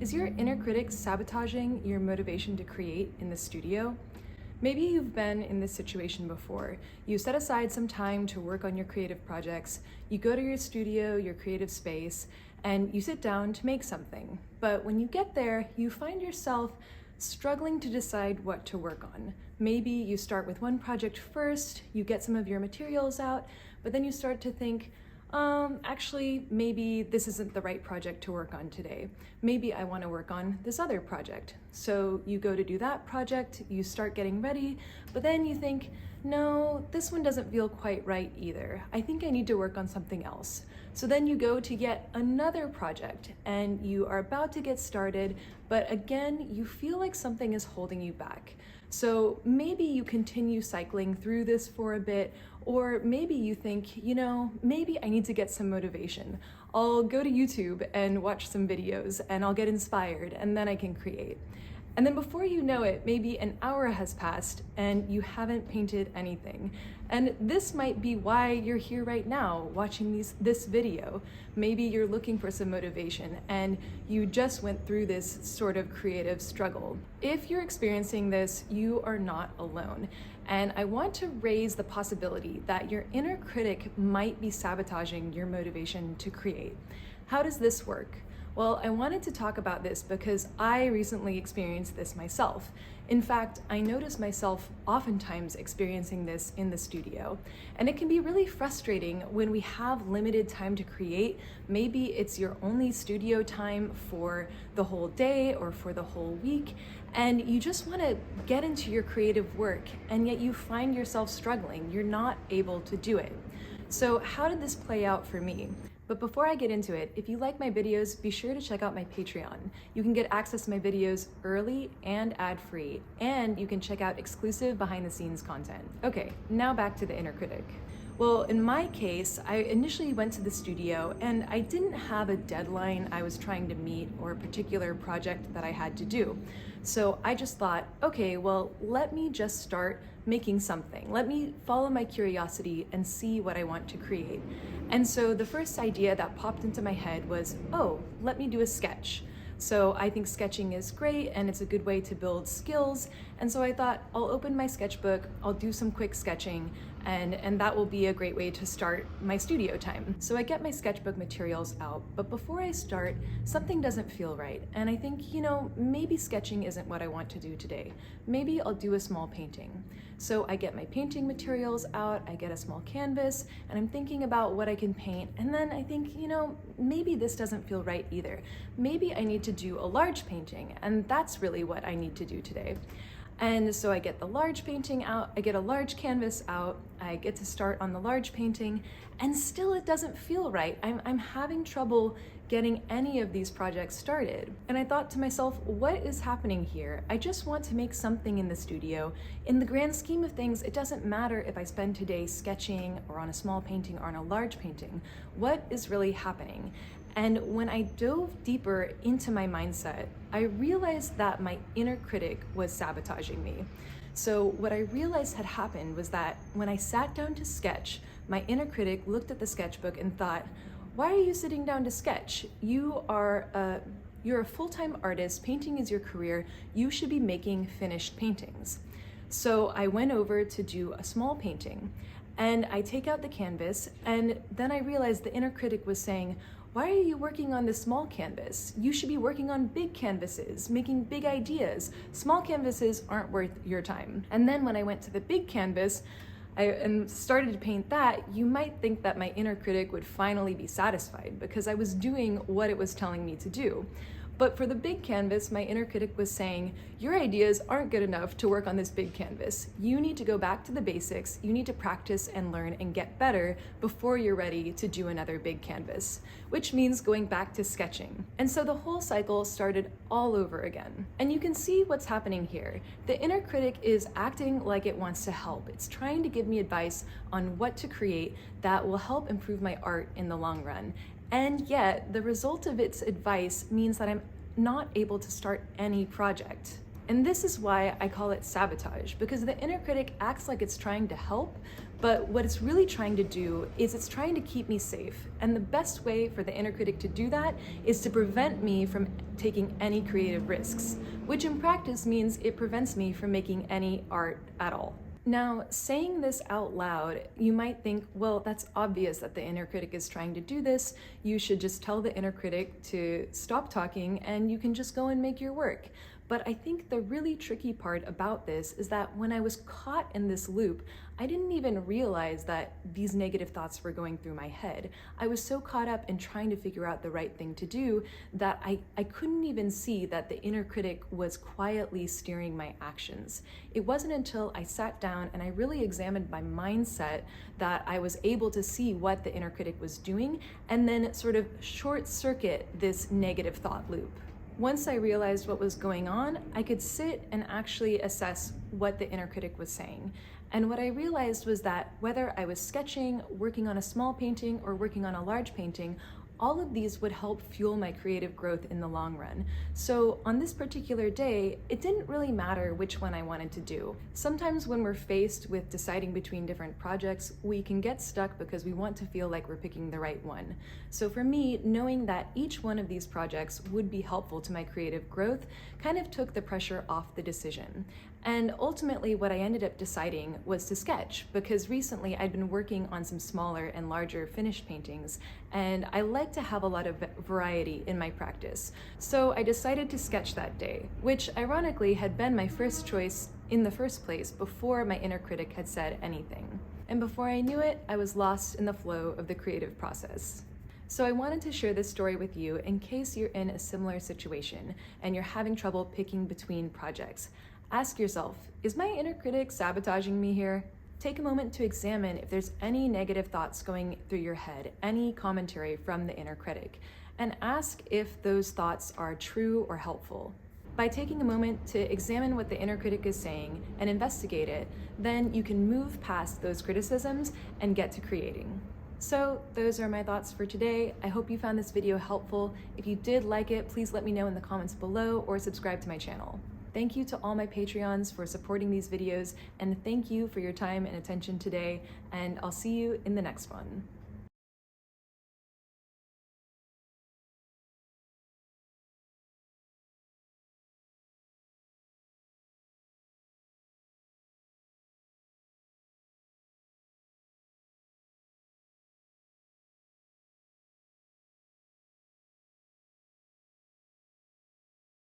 Is your inner critic sabotaging your motivation to create in the studio? Maybe you've been in this situation before. You set aside some time to work on your creative projects, you go to your studio, your creative space, and you sit down to make something. But when you get there, you find yourself struggling to decide what to work on. Maybe you start with one project first, you get some of your materials out, but then you start to think, actually, maybe this isn't the right project to work on today. Maybe I want to work on this other project. So you go to do that project, you start getting ready, but then you think, no, this one doesn't feel quite right either. I think I need to work on something else. So then you go to yet another project and you are about to get started, but again, you feel like something is holding you back. So maybe you continue cycling through this for a bit, or maybe you think, maybe I need to get some motivation. I'll go to YouTube and watch some videos and I'll get inspired and then I can create. And then before you know it, maybe an hour has passed and you haven't painted anything. And this might be why you're here right now watching this video. Maybe you're looking for some motivation and you just went through this sort of creative struggle. If you're experiencing this, you are not alone. And I want to raise the possibility that your inner critic might be sabotaging your motivation to create. How does this work? Well, I wanted to talk about this because I recently experienced this myself. In fact, I notice myself oftentimes experiencing this in the studio. And it can be really frustrating when we have limited time to create. Maybe it's your only studio time for the whole day or for the whole week, and you just want to get into your creative work, and yet you find yourself struggling. You're not able to do it. So how did this play out for me? But before I get into it, if you like my videos, be sure to check out my Patreon. You can get access to my videos early and ad-free, and you can check out exclusive behind-the-scenes content. Okay, now back to the inner critic. Well, in my case, I initially went to the studio and I didn't have a deadline I was trying to meet or a particular project that I had to do. So I just thought, okay, well, let me just start making something. Let me follow my curiosity and see what I want to create. And so the first idea that popped into my head was, oh, let me do a sketch. So I think sketching is great and it's a good way to build skills. And so I thought I'll open my sketchbook, I'll do some quick sketching, and that will be a great way to start my studio time. So I get my sketchbook materials out, but before I start, something doesn't feel right. And I think, maybe sketching isn't what I want to do today. Maybe I'll do a small painting. So I get my painting materials out, I get a small canvas, and I'm thinking about what I can paint. And then I think, maybe this doesn't feel right either. Maybe I need to do a large painting, and that's really what I need to do today. And so I get the large painting out, I get a large canvas out, I get to start on the large painting, and still it doesn't feel right. I'm having trouble getting any of these projects started. And I thought to myself, what is happening here? I just want to make something in the studio. In the grand scheme of things, it doesn't matter if I spend today sketching or on a small painting or on a large painting. What is really happening? And when I dove deeper into my mindset, I realized that my inner critic was sabotaging me. So what I realized had happened was that when I sat down to sketch, my inner critic looked at the sketchbook and thought, why are you sitting down to sketch? You're a full-time artist, painting is your career, you should be making finished paintings. So I went over to do a small painting, and I take out the canvas, and then I realized the inner critic was saying, why are you working on this small canvas? You should be working on big canvases, making big ideas. Small canvases aren't worth your time. And then when I went to the big canvas and started to paint that, you might think that my inner critic would finally be satisfied because I was doing what it was telling me to do. But for the big canvas, my inner critic was saying, your ideas aren't good enough to work on this big canvas. You need to go back to the basics. You need to practice and learn and get better before you're ready to do another big canvas, which means going back to sketching. And so the whole cycle started all over again. And you can see what's happening here. The inner critic is acting like it wants to help. It's trying to give me advice on what to create that will help improve my art in the long run. And yet, the result of its advice means that I'm not able to start any project. And this is why I call it sabotage, because the inner critic acts like it's trying to help, But what it's really trying to do is it's trying to keep me safe. And the best way for the inner critic to do that is to prevent me from taking any creative risks, which in practice means it prevents me from making any art at all. Now, saying this out loud, you might think, well, that's obvious that the inner critic is trying to do this. You should just tell the inner critic to stop talking and you can just go and make your work. But I think the really tricky part about this is that when I was caught in this loop, I didn't even realize that these negative thoughts were going through my head. I was so caught up in trying to figure out the right thing to do that I couldn't even see that the inner critic was quietly steering my actions. It wasn't until I sat down and I really examined my mindset that I was able to see what the inner critic was doing and then sort of short circuit this negative thought loop. Once I realized what was going on, I could sit and actually assess what the inner critic was saying. And what I realized was that whether I was sketching, working on a small painting, or working on a large painting, all of these would help fuel my creative growth in the long run. So on this particular day, it didn't really matter which one I wanted to do. Sometimes when we're faced with deciding between different projects, we can get stuck because we want to feel like we're picking the right one. So for me, knowing that each one of these projects would be helpful to my creative growth kind of took the pressure off the decision. And ultimately, what I ended up deciding was to sketch, because recently I'd been working on some smaller and larger finished paintings, and I like to have a lot of variety in my practice. So I decided to sketch that day, which ironically had been my first choice in the first place before my inner critic had said anything. And before I knew it, I was lost in the flow of the creative process. So I wanted to share this story with you in case you're in a similar situation and you're having trouble picking between projects. Ask yourself, is my inner critic sabotaging me here? Take a moment to examine if there's any negative thoughts going through your head, any commentary from the inner critic, and ask if those thoughts are true or helpful. By taking a moment to examine what the inner critic is saying and investigate it, then you can move past those criticisms and get to creating. So those are my thoughts for today. I hope you found this video helpful. If you did like it, please let me know in the comments below or subscribe to my channel. Thank you to all my Patreons for supporting these videos, and thank you for your time and attention today, and I'll see you in the next one.